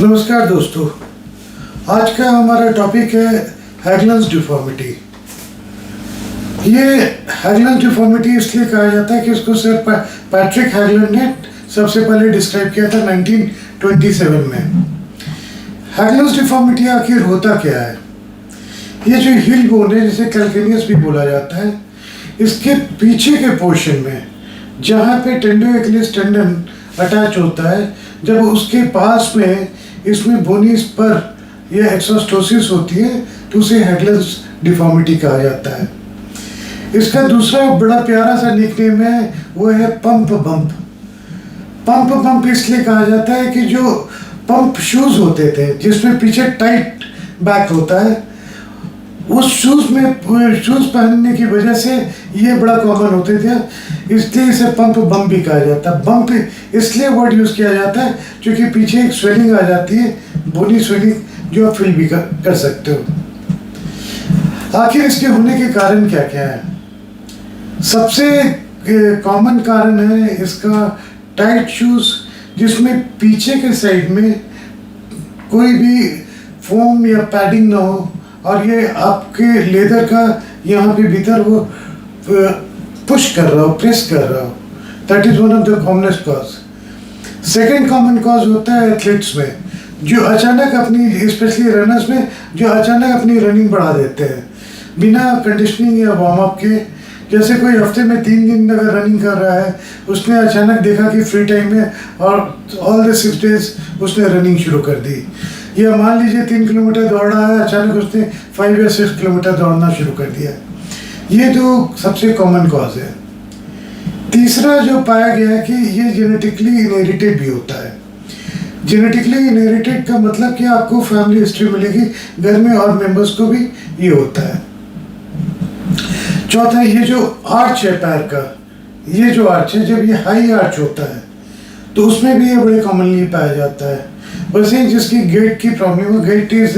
नमस्कार दोस्तों, आज का हमारा टॉपिक है हैगलन्स डिफॉर्मिटी। ये हैगलन्स डिफॉर्मिटी इसलिए कहा जाता है कि इसको सर पैट्रिक हैगलन ने सबसे पहले डिस्क्राइब किया था 1927 में। हैगलन्स डिफॉर्मिटी आखिर होता क्या है? ये जो हिल बोन है, जिसे कैल्केनियस भी बोला जाता है, इसके पीछे के पोर्शन में जहाँ पे टेंडोएक्लिस टेंडन अटैच होता है, जब उसके पास में इसमें बोनी स्पर या एक्सोस्टोसिस होती है तो उसे हैगलन्स डिफॉर्मिटी कहा जाता है। इसका दूसरा बड़ा प्यारा सा निकनेम है, वो है पंप बम्प। पंप बम्प इसलिए कहा जाता है कि जो पंप शूज होते थे जिसमें पीछे टाइट बैक होता है, उस शूज पहनने की वजह से ये बड़ा कॉमन होते थे, इसलिए इसे पंप बम्प भी कहा जाता है। बम्प इसलिए वर्ड यूज़ किया जाता है क्योंकि पीछे एक स्वेलिंग आ जाती है, बोनी स्वेलिंग, जो आप फील भी कर सकते हो। आखिर इसके होने के कारण क्या क्या है? सबसे कॉमन कारण है इसका टाइट शूज, जिसमें पीछे के साइड में कोई भी फोम या पैडिंग ना हो और ये आपके लेदर का यहाँ पे भीतर वो पुश कर रहा हो, प्रेस कर रहा हो। That is one of the commonest cause. Second common cause होता है एथलीट्स में, जो अचानक अपनी, स्पेशली रनर्स में, जो अचानक अपनी रनिंग बढ़ा देते हैं बिना कंडीशनिंग या वार्म अप के। जैसे कोई हफ्ते में 3 दिन अगर रनिंग कर रहा है, उसने अचानक देखा कि फ्री टाइम में और ऑल द 6 डेज उसने रनिंग शुरू कर दी, या मान लीजिए 3 किलोमीटर दौड़ रहा है, अचानक उसने 5 या 6 किलोमीटर दौड़ना शुरू कर दिया। ये तो सबसे कॉमन कॉज है। तीसरा जो पाया गया है कि ये जेनेटिकली इनहेरिटेड भी होता है। जेनेटिकली इनहेरिटेड का मतलब कि आपको फैमिली हिस्ट्री मिलेगी, घर में और मेंबर्स को भी ये होता है। चौथा, ये जो आर्च है पैर का, ये जो आर्च है, जब ये हाई आर्च होता है तो उसमें भी ये बड़े कॉमनली पाया जाता है। बस ये जिसकी गेट की प्रॉब्लम हो, गेट इज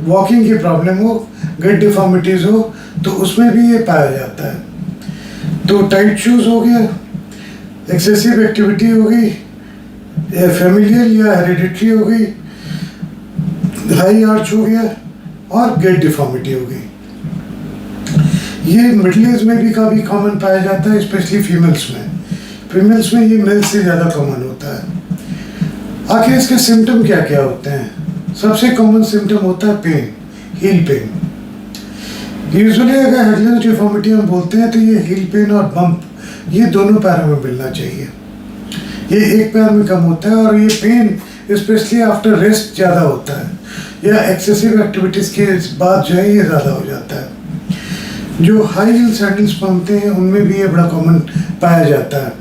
वॉकिंग की प्रॉब्लम हो, गेट डिफॉर्मिटीज हो, तो उसमें भी ये पाया जाता है। तो टाइट शूज हो गया, एक्सेसिव एक्टिविटी हो गई, फैमिलियल या हेरिडिटरी हो गई, हाई आर्च हो गया और गेट डिफॉर्मिटी हो गई। ये मिडिल एज में भी काफ़ी कॉमन पाया जाता है, स्पेशली फीमेल्स में। फीमेल्स में ये मेल से ज़्यादा कॉमन होता है। आखिर इसके सिम्टम क्या क्या होते हैं? सबसे कॉमन सिम्टम होता है पेन, हील पेन। यूजुअली अगर हैगलन्स डिफॉर्मिटी हम बोलते हैं तो ये हील पेन और बम्प, ये दोनों पैरों में मिलना चाहिए। ये एक पैर में कम होता है और ये पेन स्पेशली आफ्टर रेस्ट ज़्यादा होता है या एक्सेसिव एक्टिविटीज़ के बाद जो है ये ज़्यादा हो जाता है। जो हाई हील सैंडल्स पहनते हैं उनमें भी ये बड़ा कॉमन पाया जाता है।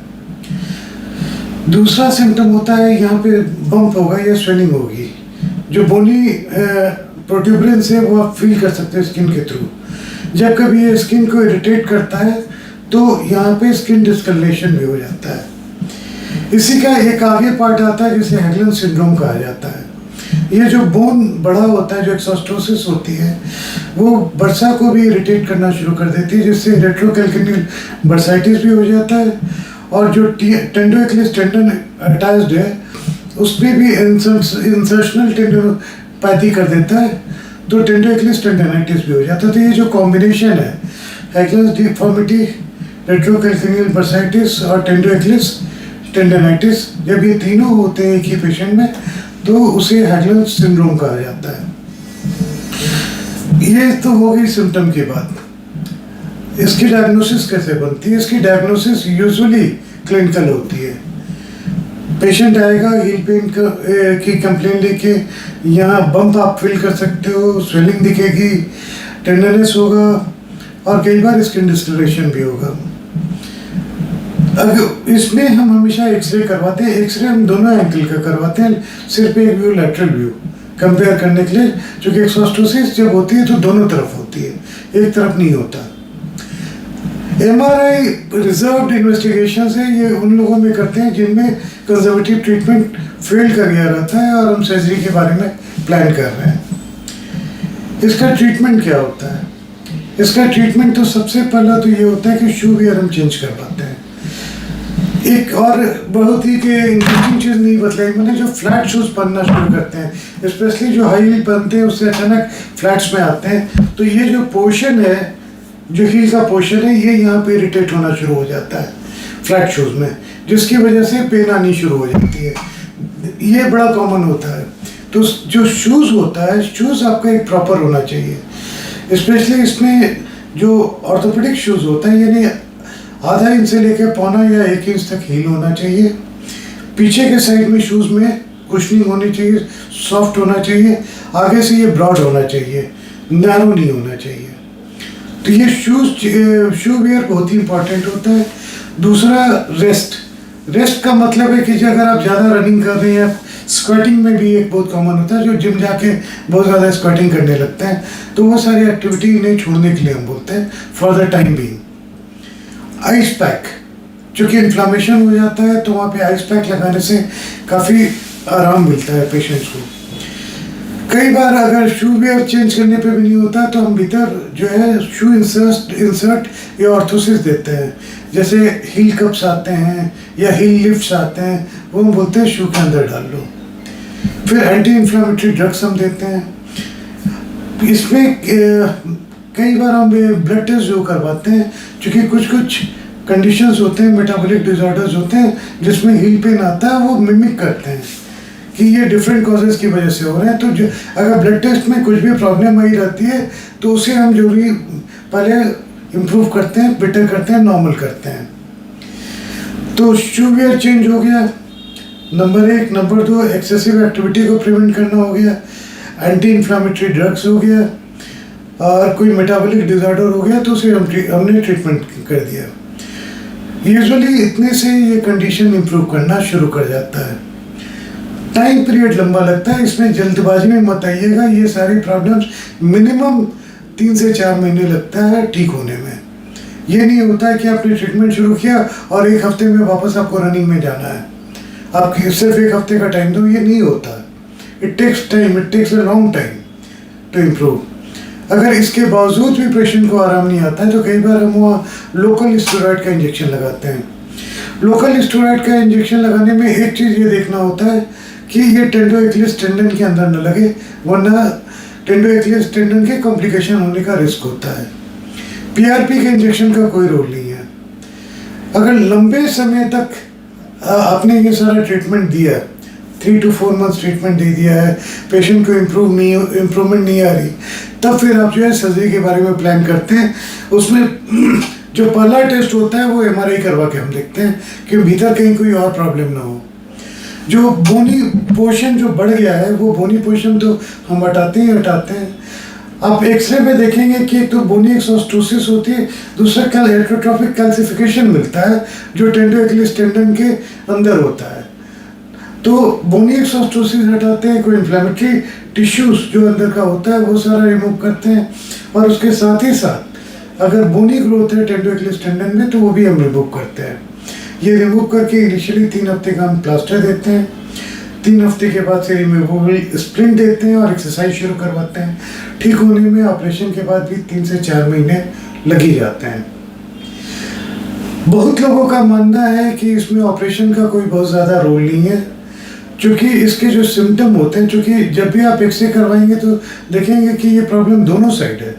दूसरा सिम्टम होता है यहाँ पे बम्प होगा या स्वेलिंग होगी। जो बोनी प्रोट्यूबरेंस है वो आप फील कर सकते हैं स्किन के थ्रू। जब कभी ये स्किन को इरिटेट करता है तो यहाँ पे स्किन डिस्कलरेशन भी हो जाता है। इसी का एक आगे पार्ट आता है जिसे हैगलन सिंड्रोम कहा जाता है। ये जो बोन बड़ा होता है, जो एक्सोस्टोसिस होती है, वो बर्सा को भी इरिटेट करना शुरू कर देती है, जिससे रेट्रोकैल्केनियल बर्साइटिस भी हो जाता है। और जो टेंडोएक्लिस टेंडन अटैच्ड है उसमें भी इंसर्शनल टेंडोपैथी कर देता है, तो टेंडोएक्लिस टेंडनाइटिस भी हो जाता है। तो ये जो कॉम्बिनेशन है हैगलन्स डिफॉर्मिटी, रेट्रोकैल्केनियल बर्साइटिस और टेंडोएक्लिस टेंडनाइटिस, जब ये तीनों होते हैं एक ही पेशेंट में तो उसे हैगलन्स सिंड्रोम कहा जाता है। ये तो हो गई सिम्टम की बात। इसकी डायग्नोसिस कैसे बनती है? इसकी डायग्नोसिस यूजुअली क्लिनिकल होती है। पेशेंट आएगा हील पेन की कंप्लेन लेके, यहाँ बम्प आप फील कर सकते हो, स्वेलिंग दिखेगी, टेंडरनेस होगा और कई बार स्किन डिस्कलरेशन भी होगा। अगर इसमें हम हमेशा एक्सरे करवाते हैं। एक्सरे हम दोनों एंकल का करवाते हैं, सिर्फ एक व्यू, लेटरल व्यू कंपेयर करने के लिए, क्योंकि एक्सोस्टोसिस जब होती है तो दोनों तरफ होती है, एक तरफ नहीं होता। MRI रिजर्व्ड इन्वेस्टिगेशन है, ये उन लोगों में करते हैं जिनमें कंजर्वेटिव ट्रीटमेंट फेल कर गया रहता है और हम सर्जरी के बारे में प्लान कर रहे हैं। इसका ट्रीटमेंट क्या होता है? इसका ट्रीटमेंट तो सबसे पहला तो ये होता है कि शू वियर हम चेंज करवाते हैं। एक और बहुत ही कि इंटरेस्टिंग चीज़ नहीं बतलाई मैंने, जो फ्लैट शूज़ पहनना शुरू करते हैं, स्पेशली जो हाई हील पहनते हैं उससे अचानक फ्लैट्स में आते हैं, तो ये जो पोर्शन है, जो हील का पोर्शन है, ये यहाँ पे इरिटेट होना शुरू हो जाता है फ्लैट शूज़ में, जिसकी वजह से पेन आनी शुरू हो जाती है। ये बड़ा कॉमन होता है। तो जो शूज़ होता है, शूज़ आपका एक प्रॉपर होना चाहिए, स्पेशली इसमें जो ऑर्थोपेडिक शूज़ होता है, यानी आधा इंच से लेकर पौना या 1 इंच तक हील होना चाहिए। पीछे के साइड में शूज़ में कुशनिंग होनी चाहिए, सॉफ्ट होना चाहिए। आगे से ये ब्रॉड होना चाहिए, नैरो नहीं होना चाहिए। तो ये शू वेयर बहुत ही इंपॉर्टेंट होता है। दूसरा रेस्ट का मतलब है कि जो अगर आप ज़्यादा रनिंग कर रहे हैं, स्क्वाटिंग में भी एक बहुत कॉमन होता है, जो जिम जाके बहुत ज़्यादा स्क्वाटिंग करने लगते हैं, तो वो सारी एक्टिविटी नहीं छोड़ने के लिए हम बोलते हैं for the time being. Ice pack, चूँकि इन्फ्लामेशन हो जाता है तो वहाँ पे आइस पैक लगाने से काफ़ी आराम मिलता है पेशेंट्स को। कई बार अगर शू वेयर चेंज करने पे भी नहीं होता तो हम भीतर जो है शू इंसर्ट या ऑर्थोसिस देते हैं, जैसे हील कप्स आते हैं या हील लिफ्ट्स आते हैं, वो हम बोलते हैं शू के अंदर डाल लो। फिर एंटी इन्फ्लामेटरी ड्रग्स हम देते हैं। इसमें कई बार हम ब्लड टेस्ट जो करवाते हैं, क्योंकि कुछ कंडीशंस होते हैं, मेटाबॉलिक डिसऑर्डर्स होते हैं जिसमें हील पेन आता है, वो मिमिक करते हैं कि ये डिफरेंट कॉजेज़ की वजह से हो रहे हैं। तो जो अगर ब्लड टेस्ट में कुछ भी प्रॉब्लम आई रहती है तो उसे हम जो भी पहले इम्प्रूव करते हैं, बेटर करते हैं, नॉर्मल करते हैं। तो शू वेयर चेंज हो गया, नंबर 1। नंबर 2, एक्सेसिव एक्टिविटी को प्रिवेंट करना हो गया, एंटी इन्फ्लामेटरी ड्रग्स हो गया, और कोई मेटाबॉलिक डिसऑर्डर हो गया तो उसे हमने ट्रीटमेंट कर दिया। यूजुअली इतने से ये कंडीशन इम्प्रूव करना शुरू कर जाता है। टाइम पीरियड लंबा लगता है, इसमें जल्दबाजी में मत आइएगा। ये सारी प्रॉब्लम्स मिनिमम 3 से 4 महीने लगता है ठीक होने में। ये नहीं होता है कि आपने ट्रीटमेंट शुरू किया और 1 हफ्ते में वापस आपको रनिंग में जाना है, आप सिर्फ 1 हफ्ते का टाइम दो, ये नहीं होता। It takes time, it takes a long time to improve. अगर इसके बावजूद भी पेशेंट को आराम नहीं आता है तो कई बार हम वहाँ लोकल स्टेरॉइड का इंजेक्शन लगाते हैं। लोकल स्टेरॉइड का इंजेक्शन लगाने में एक चीज़ ये देखना होता है कि ये टेंडो एक्लिस टेंडन के अंदर न लगे, वरना टेंडो एक्लिस टेंडन के कॉम्प्लिकेशन होने का रिस्क होता है। पीआरपी के इंजेक्शन का कोई रोल नहीं है। अगर लंबे समय तक आपने ये सारा ट्रीटमेंट दिया, 3 to 4 मंथ्स ट्रीटमेंट दे दिया है, पेशेंट को इम्प्रूवमेंट नहीं आ रही, तब फिर आप जो है सर्जरी के बारे में प्लान करते हैं। उसमें जो पहला टेस्ट होता है वो एमआरआई करवा के हम देखते हैं कि भीतर कहीं कोई और प्रॉब्लम ना हो। जो बोनी पोर्शन जो बढ़ गया है, वो बोनी पोर्शन तो हम हटाते हैं। आप एक्सरे में देखेंगे कि एक तो बोनी एक्सोस्टोसिस होती है, दूसरा हेटरोट्रोपिक कैल्सिफिकेशन मिलता है जो टेंडो एक्लिस टेंडन के अंदर होता है। तो बोनी एक्सोस्टोसिस हटाते हैं, कोई इन्फ्लेमेटरी टिश्यूज जो अंदर का होता है वो सारा रिमूव करते हैं, और उसके साथ ही साथ अगर बोनी ग्रोथ है टेंडो एक्लिस टेंडन में तो वो भी हम रिमूव करते हैं। ये रिमूव करके इनिशियली 3 हफ्ते का हम प्लास्टर देते हैं, 3 हफ्ते के बाद से रिमूवेबल स्प्लिंट देते हैं और एक्सरसाइज शुरू करवाते हैं। ठीक होने में ऑपरेशन के बाद भी 3 से 4 महीने लग ही जाते हैं। बहुत लोगों का मानना है कि इसमें ऑपरेशन का कोई बहुत ज़्यादा रोल नहीं है, क्योंकि इसके जो सिम्टम होते हैं, क्योंकि जब भी आप एक्सरे करवाएंगे तो देखेंगे कि ये प्रॉब्लम दोनों साइड है,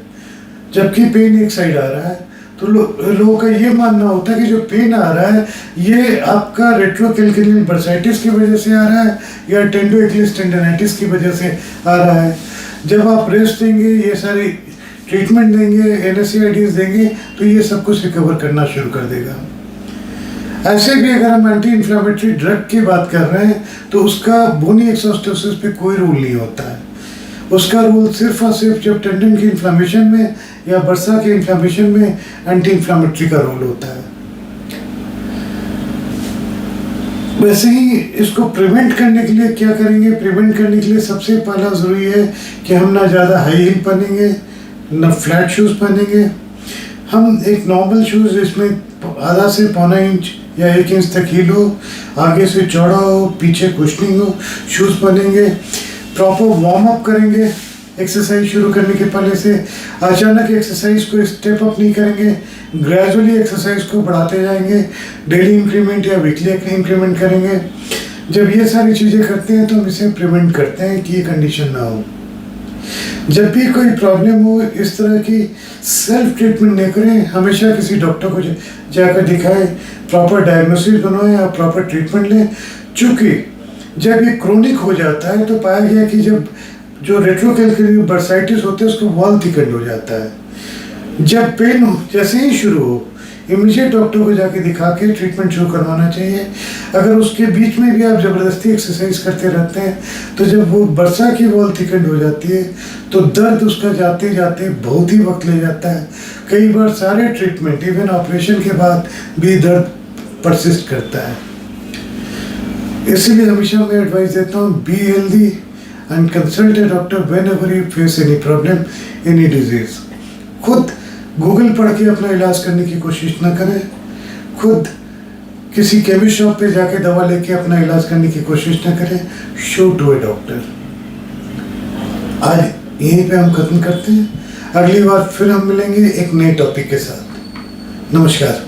जबकि पेन एक साइड आ रहा है। तो लोगों का ये मानना होता है कि जो पेन आ रहा है ये आपका रेट्रोकैल्किनियल बर्साइटिस की वजह से आ रहा है या टेंडो एक्लिस टेंडनाइटिस की वजह से आ रहा है। जब आप रेस्ट देंगे, ये सारी ट्रीटमेंट देंगे, NSAIDs देंगे, तो ये सब कुछ रिकवर करना शुरू कर देगा। ऐसे भी अगर हम एंटी इन्फ्लामेटरी ड्रग की बात कर रहे हैं तो उसका बोनी एक्सोस्टोसिस पे कोई रोल नहीं होता है। उसका रोल सिर्फ और सिर्फ जब टेंडन की इन्फ्लामेशन में या बर्सा के इन्फ्लामेशन में एंटी इन्फ्लामेटरी का रोल होता है। वैसे ही इसको प्रिवेंट करने के लिए क्या करेंगे? प्रिवेंट करने के लिए सबसे पहला ज़रूरी है कि हम ना ज़्यादा हाई हील पहनेंगे, ना फ्लैट शूज़ पहनेंगे। हम एक नॉर्मल शूज़ जिसमें आधा से पौना इंच या 1 इंच तक हील हो, आगे से चौड़ा हो, पीछे कुशनिंग हो, शूज़ पहनेंगे। प्रॉपर वार्म अप करेंगे, एक्सरसाइज शुरू करने के पहले से अचानक एक्सरसाइज को स्टेप अप नहीं करेंगे, ग्रेजुअली एक्सरसाइज को बढ़ाते जाएंगे, डेली इंक्रीमेंट या वीकली इंक्रीमेंट करेंगे। जब ये सारी चीज़ें करते हैं तो हम इसे प्रिवेंट करते हैं कि ये कंडीशन ना हो। जब भी कोई प्रॉब्लम हो इस तरह की सेल्फ ट्रीटमेंट नहीं करें, हमेशा किसी डॉक्टर को जाकर दिखाएं, प्रॉपर डायग्नोसिस बनवाएं या प्रॉपर ट्रीटमेंट लें। चूँकि जब ये क्रोनिक हो जाता है तो पाया गया कि जब जो रेट्रोकैल्कुलर बर्साइटिस होता है उसको वॉल थिकन्ड हो जाता है। जब पेन जैसे ही शुरू हो इमीडिएट डॉक्टर को जाके दिखा के ट्रीटमेंट शुरू करवाना चाहिए। अगर उसके बीच में भी आप ज़बरदस्ती एक्सरसाइज करते रहते हैं तो जब वो बरसा की वॉल थिकन्ड हो जाती है तो दर्द उसका जाते जाते बहुत ही वक्त ले जाता है। कई बार सारे ट्रीटमेंट इवन ऑपरेशन के बाद भी दर्द परसिस्ट करता है। इसीलिए हमेशा मैं एडवाइस देता हूँ, be healthy and consult A doctor whenever you face any problem, any disease. खुद गूगल पढ़ के अपना इलाज करने की कोशिश ना करें, खुद किसी केमिस्ट शॉप पे जाके दवा लेके अपना इलाज करने की कोशिश ना करें, शो टू ए डॉक्टर। आज यहीं पे हम खत्म करते हैं, अगली बार फिर हम मिलेंगे एक नए टॉपिक के साथ। नमस्कार।